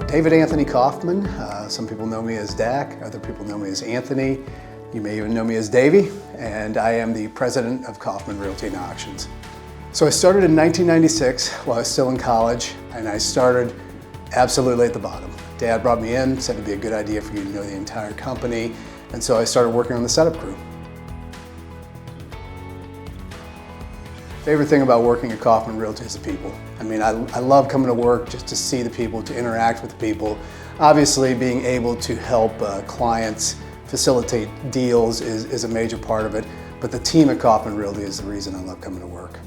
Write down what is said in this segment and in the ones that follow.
David Anthony Kaufman. Some people know me as Dak, other people know me as Anthony. You may even know me as Davey, and I am the president of Kaufman Realty and Auctions. So I started in 1996 while I was still in college, and I started absolutely at the bottom. Dad brought me in, said it'd be a good idea for you to know the entire company, and so I started working on the setup crew. Favorite thing about working at Kaufman Realty is the people. I mean, I love coming to work just to see the people, to interact with the people. Obviously, being able to help clients facilitate deals is a major part of it, but the team at Kaufman Realty is the reason I love coming to work.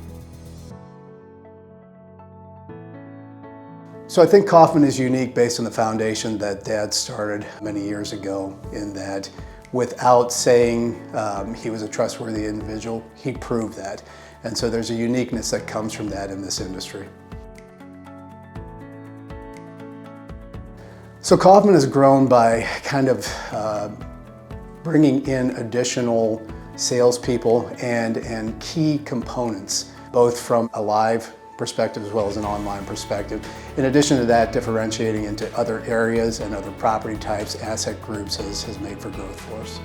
So I think Kaufman is unique based on the foundation that Dad started many years ago, in that without saying he was a trustworthy individual, he proved that. And so there's a uniqueness that comes from that in this industry. So Kaufman has grown by kind of bringing in additional salespeople and key components, both from a live perspective as well as an online perspective. In addition to that, differentiating into other areas and other property types, asset groups has made for growth for us.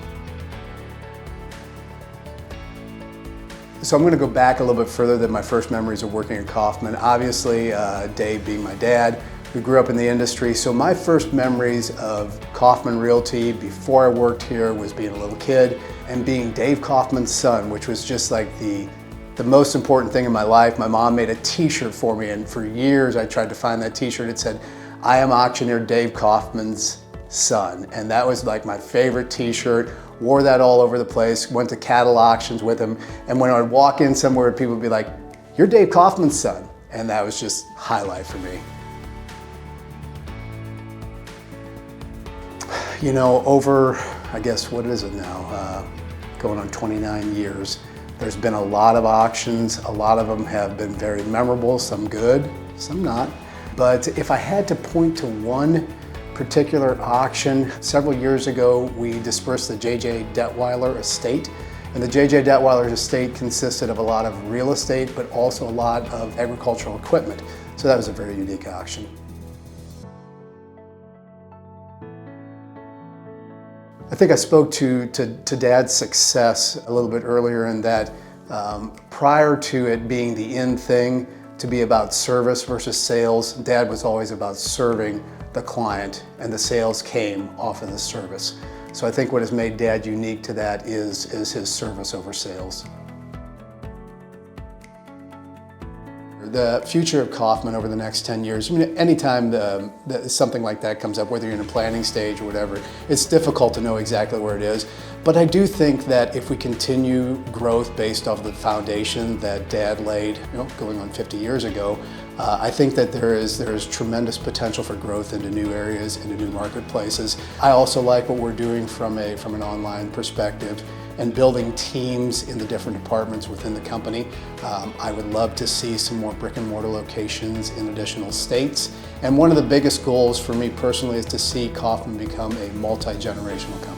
So I'm going to go back a little bit further than my first memories of working at Kaufman. Obviously, Dave being my dad, we grew up in the industry, so my first memories of Kaufman Realty before I worked here was being a little kid and being Dave Kaufman's son, which was just like the most important thing in my life. My mom made a t-shirt for me, and for years I tried to find that t-shirt. It said, "I am Auctioneer Dave Kaufman's son," and that was like my favorite t-shirt. Wore that all over the place, went to cattle auctions with him, and when I would walk in somewhere, people would be like, "You're Dave Kaufman's son," and that was just highlight for me. You know, over, I guess, what is it now? Going on 29 years. There's been a lot of auctions. A lot of them have been very memorable, some good, some not. But if I had to point to one particular auction, several years ago, we dispersed the J.J. Detweiler estate. And the J.J. Detweiler estate consisted of a lot of real estate, but also a lot of agricultural equipment. So that was a very unique auction. I think I spoke to Dad's success a little bit earlier, in that prior to it being the in thing to be about service versus sales, Dad was always about serving the client, and the sales came off of the service. So I think what has made Dad unique to that is his service over sales. The future of Kaufman over the next 10 years, I mean, anytime something like that comes up, whether you're in a planning stage or whatever, it's difficult to know exactly where it is. But I do think that if we continue growth based off the foundation that Dad laid, going on 50 years ago, I think that there is tremendous potential for growth into new areas, into new marketplaces. I also like what we're doing from an online perspective and building teams in the different departments within the company. I would love to see some more brick and mortar locations in additional states. And one of the biggest goals for me personally is to see Kaufman become a multi-generational company.